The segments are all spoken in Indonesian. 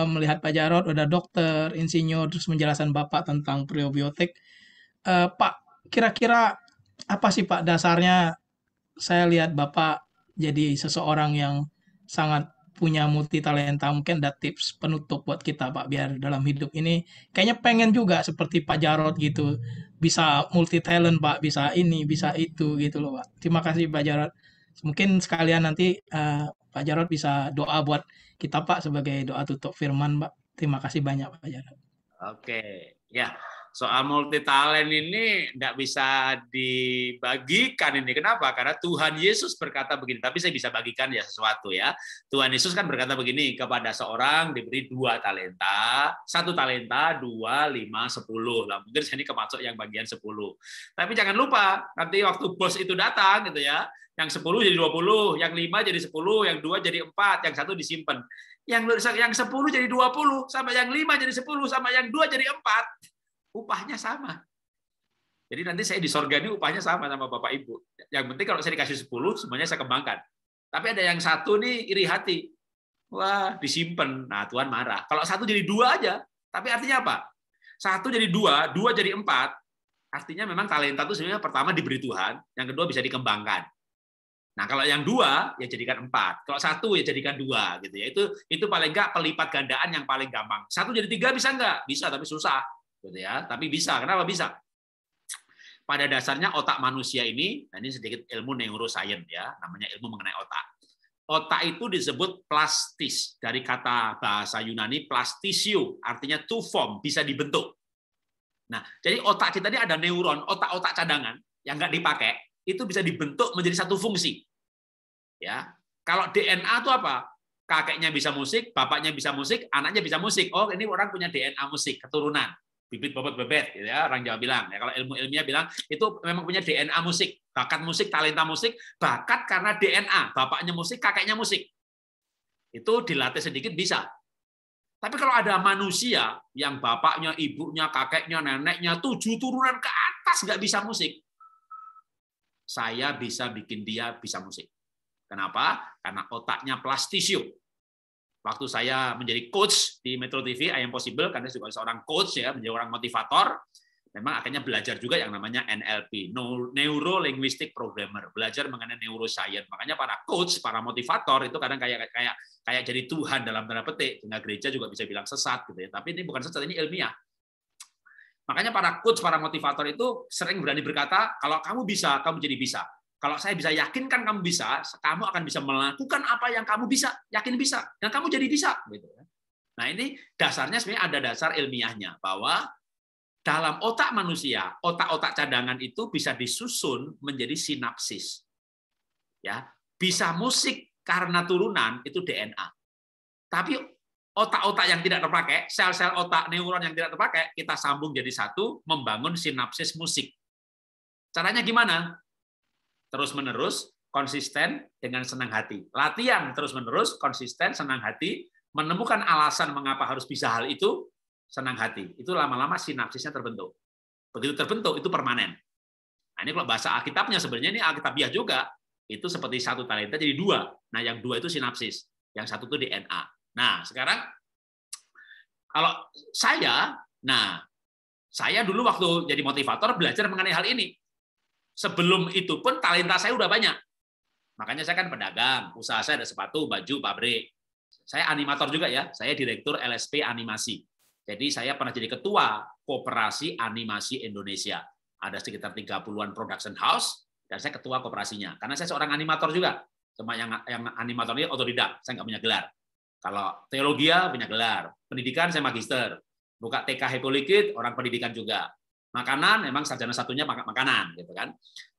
melihat Pak Jarod udah dokter, insinyur, terus menjelaskan Bapak tentang probiotik. Pak, kira-kira apa sih Pak dasarnya saya lihat Bapak jadi seseorang yang sangat punya multi talenta. Mungkin ada tips penutup buat kita Pak biar dalam hidup ini kayaknya pengen juga seperti Pak Jarod gitu. Bisa multi talent Pak, bisa ini, bisa itu gitu loh Pak. Terima kasih Pak Jarod. Mungkin sekalian nanti Pak Jarod bisa doa buat kita Pak sebagai doa tutup firman Pak. Terima kasih banyak Pak Jarod. Oke, ya. Soal multi talent ini tidak bisa dibagikan ini. Kenapa? Karena Tuhan Yesus berkata begini. Tapi saya bisa bagikan ya sesuatu ya. Tuhan Yesus kan berkata begini, kepada seorang diberi 2 talenta, 1 talenta, 2, 5, 10. Lah mungkin saya ini kemasuk yang bagian 10. Tapi jangan lupa nanti waktu bos itu datang gitu ya, yang 10 jadi 20, yang 5 jadi 10, yang 2 jadi 4, yang 1 disimpan. Yang 10 jadi 20, sama yang 5 jadi 10, sama yang 2 jadi 4. Upahnya sama. Jadi nanti saya di sorga ini upahnya sama Bapak Ibu. Yang penting kalau saya dikasih 10, semuanya saya kembangkan. Tapi ada yang 1 nih iri hati. Wah, disimpan. Nah, Tuhan marah. Kalau 1 jadi 2 aja, tapi artinya apa? 1 jadi 2, 2 jadi 4. Artinya memang talenta itu sebenarnya pertama diberi Tuhan, yang kedua bisa dikembangkan. Nah, kalau yang 2 ya jadikan 4. Kalau 1 ya jadikan 2 gitu ya. Itu paling enggak pelipat gandaan yang paling gampang. 1 jadi 3 bisa enggak? Bisa, tapi susah gitu ya. Tapi bisa. Kenapa bisa? Pada dasarnya otak manusia ini, nah ini sedikit ilmu neuroscience ya, namanya ilmu mengenai otak. Otak itu disebut plastis, dari kata bahasa Yunani plastisio, artinya to form, bisa dibentuk. Nah, jadi otak kita ini ada neuron, otak-otak cadangan yang nggak dipakai, itu bisa dibentuk menjadi satu fungsi. Ya, kalau DNA itu apa? Kakeknya bisa musik, bapaknya bisa musik, anaknya bisa musik. Oh, ini orang punya DNA musik, keturunan. Bibit bobot bebet, gitu ya, orang Jawa bilang. Ya, kalau ilmu ilmiah bilang itu memang punya DNA musik, bakat musik, talenta musik, bakat karena DNA, bapaknya musik, kakeknya musik. Itu dilatih sedikit bisa. Tapi kalau ada manusia yang bapaknya, ibunya, kakeknya, neneknya, 7 turunan ke atas nggak bisa musik, saya bisa bikin dia bisa musik. Kenapa? Karena otaknya plastisio. Waktu saya menjadi coach di Metro TV, I Am Possible, karena juga seorang coach ya, menjadi orang motivator, memang akhirnya belajar juga yang namanya NLP, Neuro Linguistic Programmer, belajar mengenai neuroscience. Makanya para coach, para motivator itu kadang kayak jadi Tuhan dalam tanda petik, sehingga gereja juga bisa bilang sesat gitu ya. Tapi ini bukan sesat, ini ilmiah. Makanya para coach, para motivator itu sering berani berkata, kalau kamu bisa, kamu jadi bisa. Kalau saya bisa yakinkan kamu bisa, kamu akan bisa melakukan apa yang kamu bisa, yakin bisa, dan kamu jadi bisa. Gitu. Nah ini dasarnya sebenarnya ada dasar ilmiahnya, bahwa dalam otak manusia, otak-otak cadangan itu bisa disusun menjadi sinapsis. Ya, bisa musik karena turunan itu DNA. Tapi otak-otak yang tidak terpakai, sel-sel otak neuron yang tidak terpakai, kita sambung jadi satu, membangun sinapsis musik. Caranya gimana? Terus-menerus, konsisten dengan senang hati. Latihan terus-menerus, konsisten, senang hati, menemukan alasan mengapa harus bisa hal itu, senang hati. Itu lama-lama sinapsisnya terbentuk. Begitu terbentuk, itu permanen. Nah, ini kalau bahasa Alkitabnya sebenarnya ini Alkitabiah juga. Itu seperti 1 talenta jadi 2. Nah, yang 2 itu sinapsis. Yang 1 itu DNA. Nah, sekarang kalau saya dulu waktu jadi motivator belajar mengenai hal ini. Sebelum itu pun talenta saya udah banyak. Makanya saya kan pedagang, usaha saya ada sepatu, baju, pabrik. Saya animator juga ya, saya direktur LSP Animasi. Jadi saya pernah jadi ketua Koperasi Animasi Indonesia. Ada sekitar 30-an production house, dan saya ketua koperasinya. Karena saya seorang animator juga. Cuma yang animator ini otodidak, saya nggak punya gelar. Kalau teologi punya gelar. Pendidikan saya magister. Buka TK Hepolikit, orang pendidikan juga. Makanan memang sarjana satunya makanan gitu kan.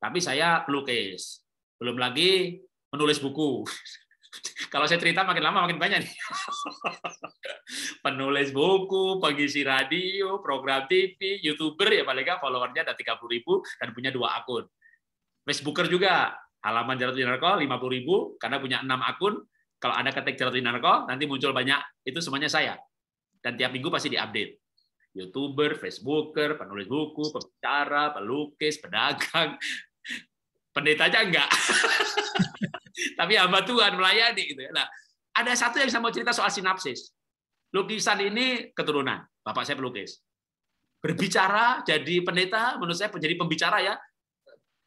Tapi saya pelukis. Belum lagi menulis buku. Kalau saya cerita makin lama makin banyak nih. Penulis buku, pengisi radio, program TV, YouTuber ya paling nggak followernya ada 30.000 dan punya 2 akun. Facebooker juga. Halaman Jarod Winarko 50.000 karena punya 6 akun. Kalau Anda ketik Jarod Winarko nanti muncul banyak, itu semuanya saya. Dan tiap minggu pasti diupdate. YouTuber, Facebooker, penulis buku, pembicara, pelukis, pedagang, pendeta aja enggak. Tapi hamba Tuhan melayani gitu ya. Nah, Ada satu yang saya mau cerita soal sinapsis. Lukisan ini keturunan. Bapak saya pelukis. Berbicara, jadi pendeta, menurut saya jadi pembicara ya.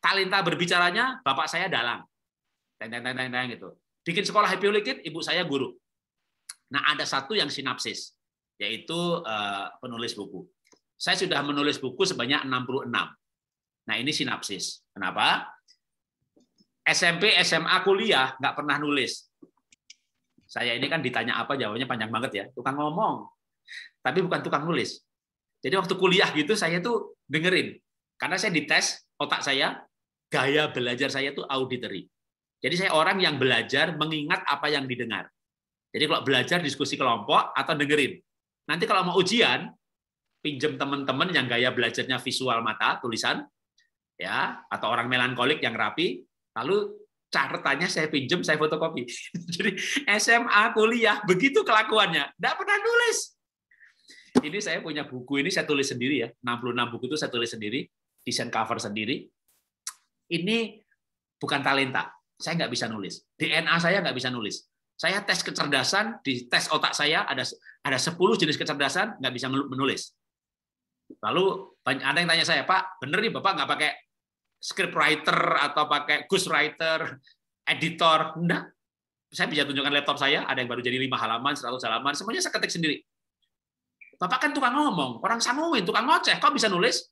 Talenta berbicaranya, bapak saya dalang. Teng gitu. Bikin sekolah Happy Holy Kid, ibu saya guru. Nah, ada satu yang sinapsis, yaitu penulis buku. Saya sudah menulis buku sebanyak 66. Nah, ini sinapsis. Kenapa? SMP, SMA, kuliah, nggak pernah nulis. Saya ini kan ditanya apa, jawabnya panjang banget ya. Tukang ngomong. Tapi bukan tukang nulis. Jadi waktu kuliah gitu, saya tuh dengerin. Karena saya dites, otak saya, gaya belajar saya tuh auditory. Jadi saya orang yang belajar mengingat apa yang didengar. Jadi kalau belajar diskusi kelompok atau dengerin. Nanti kalau mau ujian, pinjem teman-teman yang gaya belajarnya visual mata, tulisan, ya, atau orang melankolik yang rapi, lalu catatannya saya pinjem, saya fotokopi. Jadi SMA, kuliah, begitu kelakuannya. Nggak pernah nulis. Ini saya punya buku, ini saya tulis sendiri ya. 66 buku itu saya tulis sendiri, desain cover sendiri. Ini bukan talenta. Saya nggak bisa nulis. DNA saya nggak bisa nulis. Saya tes kecerdasan, di tes otak saya ada 10 jenis kecerdasan, nggak bisa menulis. Lalu ada yang tanya saya, Pak, bener nih Bapak nggak pakai scriptwriter atau pakai ghostwriter, editor? Enggak. Saya bisa tunjukkan laptop saya, ada yang baru jadi 5 halaman, 100 halaman, semuanya saya ketik sendiri. Bapak kan tukang ngomong, orang sanguin, tukang ngoceh, kok bisa nulis?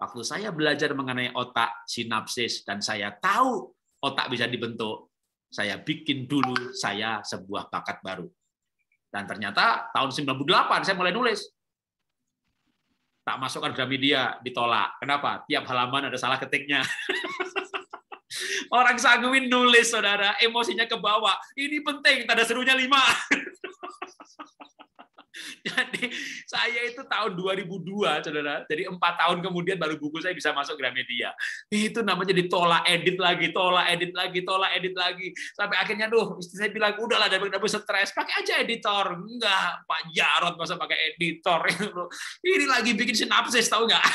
Waktu saya belajar mengenai otak, sinapsis, dan saya tahu otak bisa dibentuk, saya bikin dulu saya sebuah bakat baru. Dan ternyata tahun 98 saya mulai nulis. Tak masukkan Gramedia, ditolak. Kenapa? Tiap halaman ada salah ketiknya. Orang sanguin nulis, saudara, emosinya ke bawah. Ini penting, tanda serunya 5. Jadi saya itu tahun 2002, saudara. Jadi 4 tahun kemudian baru buku saya bisa masuk Gramedia. Itu namanya ditolak, edit lagi, tolak, edit lagi, tolak, edit lagi. Sampai akhirnya, istri saya bilang, udahlah, daripada stres, pakai aja editor. Enggak, Pak Jarod masa pakai editor. Ini lagi bikin sinapsis, tahu nggak?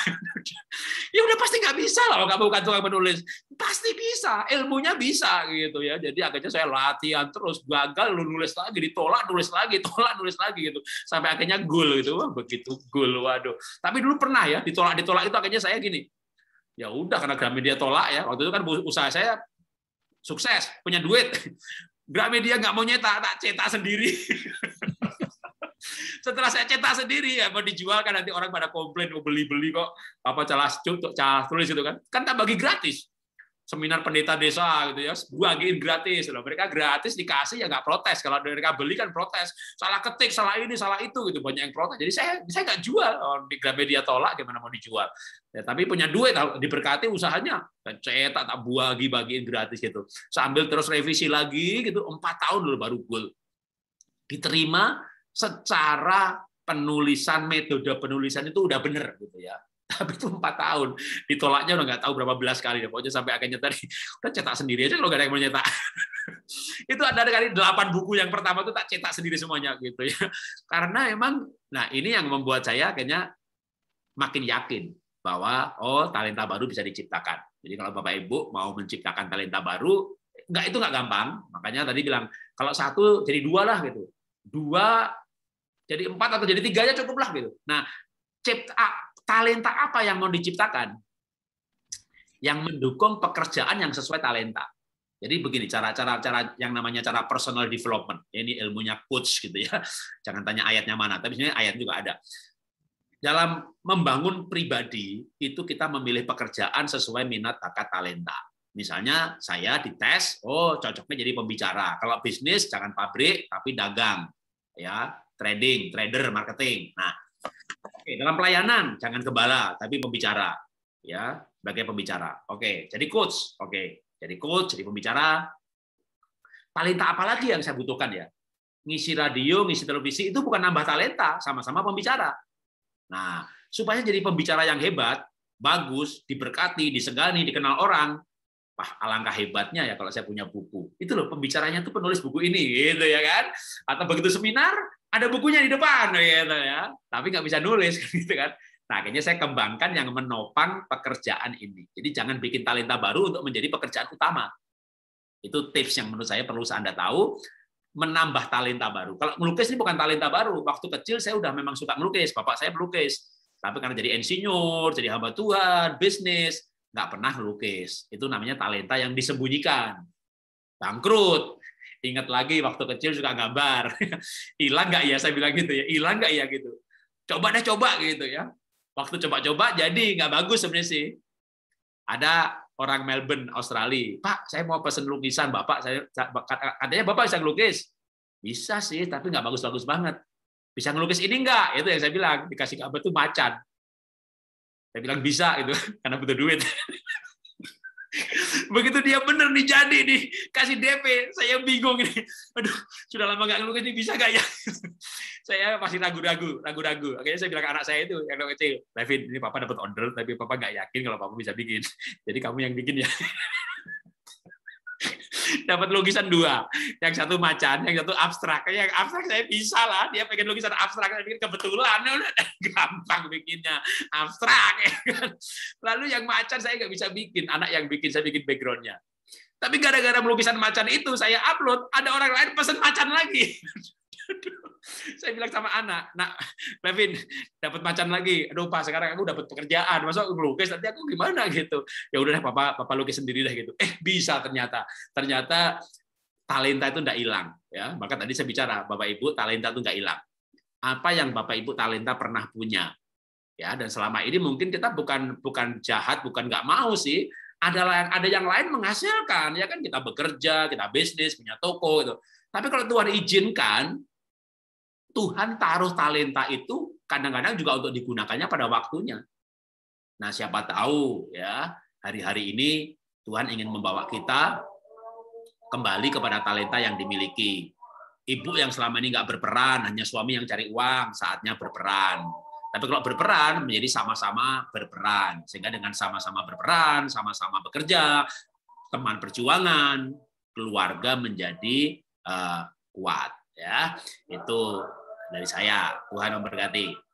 Ya udah pasti nggak bisa lah, kalau kamu bukan tukang menulis. Pasti bisa, ilmunya bisa gitu ya. Jadi akhirnya saya latihan terus, gagal, nulis lagi, ditolak, nulis lagi, tolak, nulis lagi gitu. Sampai akhirnya goal gitu. Wah, begitu goal, waduh. Tapi dulu pernah ya ditolak itu akhirnya saya gini. Ya udah karena Gramedia tolak ya. Waktu itu kan usaha saya sukses, punya duit. Gramedia nggak mau nyetak, tak cetak sendiri. Setelah saya cetak sendiri ya mau dijual kan nanti orang pada komplain mau beli kok apa calah tulis itu kan tak bagi gratis. Seminar pendeta desa gitu ya, bagiin gratis loh. Mereka gratis dikasih ya nggak protes. Kalau mereka beli kan protes. Salah ketik, salah ini, salah itu gitu. Banyak yang protes. Jadi saya nggak jual. Di Gramedia tolak gimana mau dijual. Ya, tapi punya duit diberkati usahanya. Cetak tak bagiin gratis gitu. Sambil terus revisi lagi gitu 4 tahun dulu baru goal. Diterima secara penulisan, metode penulisan itu udah bener gitu ya. Tapi itu 4 tahun ditolaknya udah nggak tahu berapa belas kali, pokoknya sampai akhirnya tadi udah cetak sendiri aja kalau nggak ada yang mau nyetak. Itu ada kali 8 buku yang pertama itu tak cetak sendiri semuanya gitu ya. Karena emang, nah ini yang membuat saya akhirnya makin yakin bahwa talenta baru bisa diciptakan. Jadi kalau Bapak Ibu mau menciptakan talenta baru, itu nggak gampang. Makanya tadi bilang kalau 1 jadi 2 lah gitu. 2 jadi 4 atau jadi 3 aja cukup lah gitu. Nah, talenta apa yang mau diciptakan? Yang mendukung pekerjaan yang sesuai talenta. Jadi begini cara yang namanya cara personal development. Ini ilmunya coach gitu ya. Jangan tanya ayatnya mana, tapi sebenarnya ayat juga ada. Dalam membangun pribadi itu kita memilih pekerjaan sesuai minat, bakat, talenta. Misalnya saya dites, cocoknya jadi pembicara. Kalau bisnis jangan pabrik tapi dagang. Ya, trader, marketing. Nah, oke, dalam pelayanan jangan gembala tapi pembicara, ya sebagai pembicara. Oke, jadi coach. Oke, jadi coach, jadi pembicara. Talenta apa lagi yang saya butuhkan ya? Ngisi radio, ngisi televisi itu bukan nambah talenta, sama-sama pembicara. Nah, supaya jadi pembicara yang hebat, bagus, diberkati, disegani, dikenal orang. Wah, alangkah hebatnya ya kalau saya punya buku. Itu loh pembicaranya tuh penulis buku ini, gitu ya kan? Atau begitu seminar ada bukunya di depan, gitu ya. Tapi nggak bisa nulis, gitu kan? Nah, akhirnya saya kembangkan yang menopang pekerjaan ini. Jadi jangan bikin talenta baru untuk menjadi pekerjaan utama. Itu tips yang menurut saya perlu Anda tahu. menambah talenta baru. Kalau melukis ini bukan talenta baru. Waktu kecil saya udah memang suka melukis. Bapak saya melukis. Tapi karena jadi insinyur, jadi hamba Tuhan, bisnis, nggak pernah melukis. Itu namanya talenta yang disembunyikan. Bangkrut. Ingat lagi waktu kecil suka gambar. Hilang nggak ya? Saya bilang gitu ya. Hilang nggak ya gitu. Coba deh coba gitu ya. Waktu coba-coba jadi nggak bagus sebenarnya sih. Ada orang Melbourne, Australia. Pak, saya mau pesen lukisan. Bapak, katanya Bapak bisa ngelukis. Bisa sih, tapi nggak bagus-bagus banget. Bisa ngelukis ini nggak? Itu yang saya bilang. Dikasih gambar itu macan. Saya bilang bisa, gitu, karena butuh duit. Begitu dia bener nih jadi nih, kasih DP, saya bingung nih. Aduh, sudah lama nggak ngelukis ini, bisa nggak ya? Saya masih ragu-ragu. Akhirnya saya bilang ke anak saya itu, yang kecil, David, ini papa dapat order, tapi papa nggak yakin kalau papa bisa bikin. Jadi kamu yang bikin ya. Dapat lukisan 2, yang satu macan, yang satu abstrak. Yang abstrak saya bisa lah, dia pengen lukisan abstrak, saya pikir kebetulan, udah gampang bikinnya, abstrak. Ya kan? Lalu yang macan saya nggak bisa bikin, anak yang bikin, saya bikin backgroundnya. Tapi gara-gara lukisan macan itu saya upload, ada orang lain pesan macan lagi. Saya bilang sama anak, nak, Levin, dapat macan lagi. Aduh Pak, sekarang aku dapat pekerjaan, masa aku ngelukis, nanti aku gimana gitu. Ya udah deh, papa lukis sendiri deh gitu. Bisa ternyata talenta itu enggak hilang. Ya, maka tadi saya bicara, Bapak Ibu, talenta itu enggak hilang. Apa yang Bapak Ibu talenta pernah punya? Ya, dan selama ini mungkin kita bukan jahat, bukan nggak mau sih. Ada yang lain menghasilkan, ya kan, kita bekerja, kita bisnis, punya toko gitu. Tapi kalau Tuhan izinkan, Tuhan taruh talenta itu kadang-kadang juga untuk digunakannya pada waktunya. Nah, siapa tahu ya, hari-hari ini Tuhan ingin membawa kita kembali kepada talenta yang dimiliki. Ibu yang selama ini nggak berperan, hanya suami yang cari uang, saatnya berperan. Tapi kalau berperan, menjadi sama-sama berperan. Sehingga dengan sama-sama berperan, sama-sama bekerja, teman perjuangan, keluarga menjadi kuat. Ya, itu dari saya. Tuhan memberkati.